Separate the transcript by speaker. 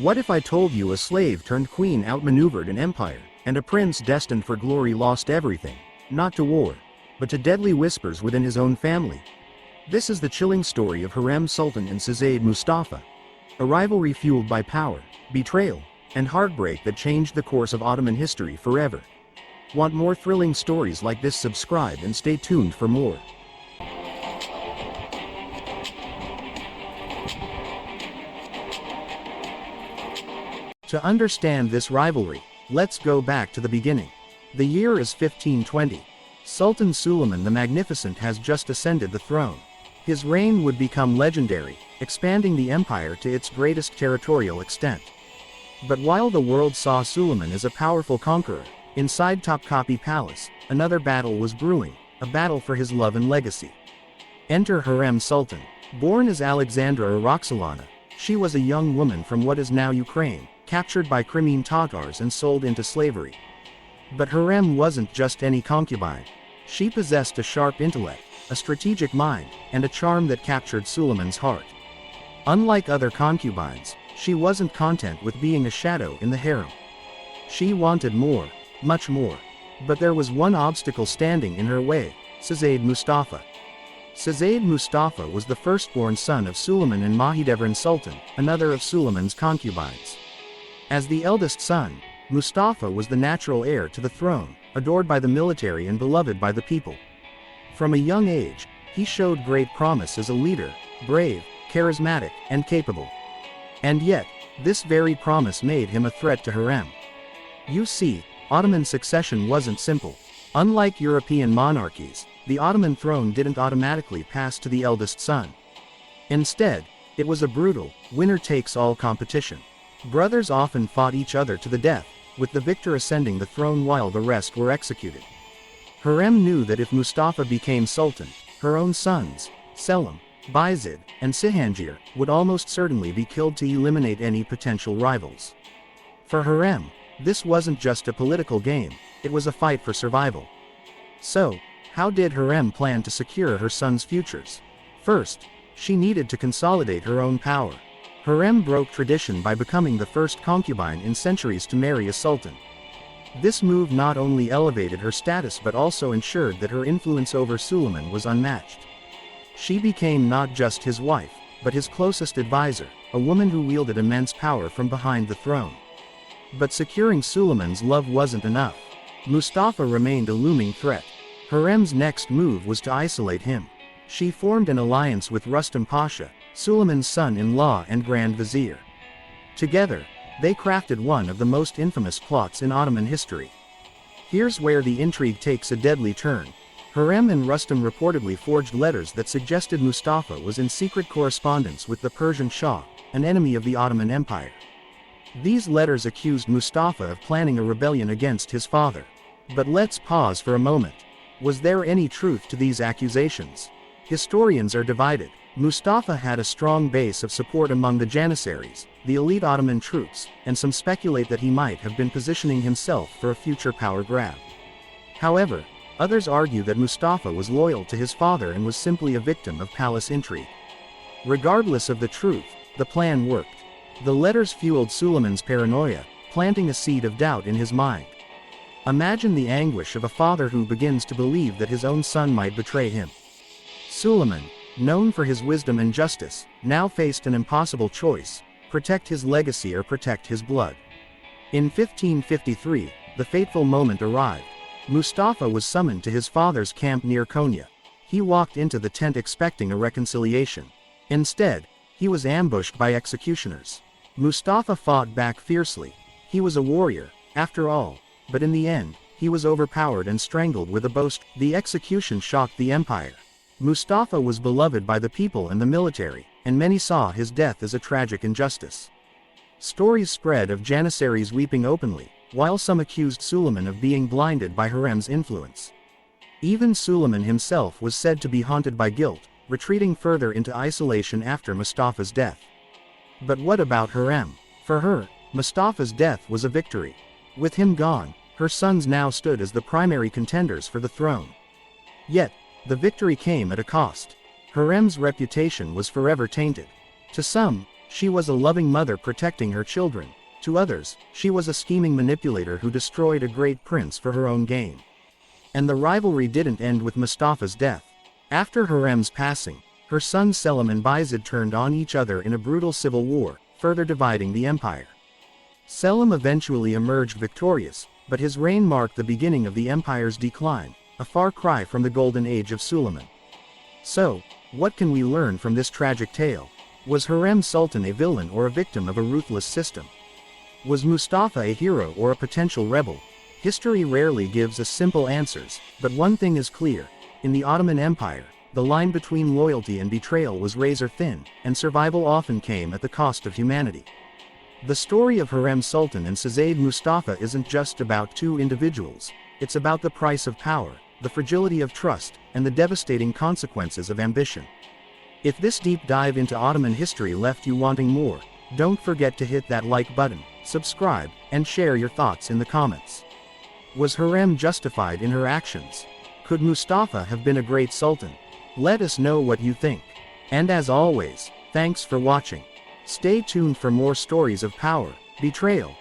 Speaker 1: What if I told you a slave turned queen outmaneuvered an empire, and a prince destined for glory lost everything, not to war, but to deadly whispers within his own family? This is the chilling story of Hurrem Sultan and Shehzade Mustafa. A rivalry fueled by power, betrayal, and heartbreak that changed the course of Ottoman history forever. Want more thrilling stories like this? Subscribe and stay tuned for more. To understand this rivalry, let's go back to the beginning. The year is 1520. Sultan Suleiman the Magnificent has just ascended the throne. His reign would become legendary, expanding the empire to its greatest territorial extent. But while the world saw Suleiman as a powerful conqueror, inside Topkapi Palace, another battle was brewing, a battle for his love and legacy. Enter Hurrem Sultan. Born as Alexandra Roxolana, she was a young woman from what is now Ukraine, captured by Crimean Tatars and sold into slavery. But Hurrem wasn't just any concubine. She possessed a sharp intellect, a strategic mind, and a charm that captured Suleiman's heart. Unlike other concubines, she wasn't content with being a shadow in the harem. She wanted more, much more. But there was one obstacle standing in her way: Shehzade Mustafa. Shehzade Mustafa was the firstborn son of Suleiman and Mahidevran Sultan, another of Suleiman's concubines. As the eldest son, Mustafa was the natural heir to the throne, adored by the military and beloved by the people. From a young age, he showed great promise as a leader, brave, charismatic, and capable. And yet, this very promise made him a threat to Hurrem. You see, Ottoman succession wasn't simple. Unlike European monarchies, the Ottoman throne didn't automatically pass to the eldest son. Instead, it was a brutal, winner-takes-all competition. Brothers often fought each other to the death, with the victor ascending the throne while the rest were executed. Hurrem knew that if Mustafa became sultan, her own sons, Selim, Bayezid, and Cihangir, would almost certainly be killed to eliminate any potential rivals. For Hurrem, this wasn't just a political game, it was a fight for survival. So, how did Hurrem plan to secure her sons' futures? First, she needed to consolidate her own power. Hurrem broke tradition by becoming the first concubine in centuries to marry a sultan. This move not only elevated her status but also ensured that her influence over Suleiman was unmatched. She became not just his wife, but his closest advisor, a woman who wielded immense power from behind the throne. But securing Suleiman's love wasn't enough. Mustafa remained a looming threat. Hurrem's next move was to isolate him. She formed an alliance with Rustam Pasha, Suleiman's son-in-law and Grand Vizier. Together, they crafted one of the most infamous plots in Ottoman history. Here's where the intrigue takes a deadly turn. Hurrem and Rustam reportedly forged letters that suggested Mustafa was in secret correspondence with the Persian Shah, an enemy of the Ottoman Empire. These letters accused Mustafa of planning a rebellion against his father. But let's pause for a moment. Was there any truth to these accusations? Historians are divided. Mustafa had a strong base of support among the Janissaries, the elite Ottoman troops, and some speculate that he might have been positioning himself for a future power grab. However, others argue that Mustafa was loyal to his father and was simply a victim of palace intrigue. Regardless of the truth, the plan worked. The letters fueled Suleiman's paranoia, planting a seed of doubt in his mind. Imagine the anguish of a father who begins to believe that his own son might betray him. Suleiman, known for his wisdom and justice, now faced an impossible choice: protect his legacy or protect his blood. In 1553, the fateful moment arrived. Mustafa was summoned to his father's camp near Konya. He walked into the tent expecting a reconciliation. Instead, he was ambushed by executioners. Mustafa fought back fiercely. He was a warrior, after all, but in the end, he was overpowered and strangled with a boast. The execution shocked the empire. Mustafa was beloved by the people and the military, and many saw his death as a tragic injustice. Stories spread of Janissaries weeping openly, while some accused Suleiman of being blinded by Hurrem's influence. Even Suleiman himself was said to be haunted by guilt, retreating further into isolation after Mustafa's death. But what about Hurrem? For her, Mustafa's death was a victory. With him gone, her sons now stood as the primary contenders for the throne. Yet, the victory came at a cost. Hurrem's reputation was forever tainted. To some, she was a loving mother protecting her children. To others, she was a scheming manipulator who destroyed a great prince for her own gain. And the rivalry didn't end with Mustafa's death. After Hurrem's passing, her sons Selim and Bayezid turned on each other in a brutal civil war, further dividing the empire. Selim eventually emerged victorious, but his reign marked the beginning of the empire's decline, a far cry from the golden age of Suleiman. So, what can we learn from this tragic tale? Was Hurrem Sultan a villain or a victim of a ruthless system? Was Mustafa a hero or a potential rebel? History rarely gives us simple answers, but one thing is clear: in the Ottoman Empire, the line between loyalty and betrayal was razor thin, and survival often came at the cost of humanity. The story of Hurrem Sultan and Shehzade Mustafa isn't just about two individuals, it's about the price of power, the fragility of trust, and the devastating consequences of ambition. If this deep dive into Ottoman history left you wanting more, don't forget to hit that like button, subscribe, and share your thoughts in the comments. Was Hurrem justified in her actions? Could Mustafa have been a great sultan? Let us know what you think. And as always, thanks for watching. Stay tuned for more stories of power, betrayal,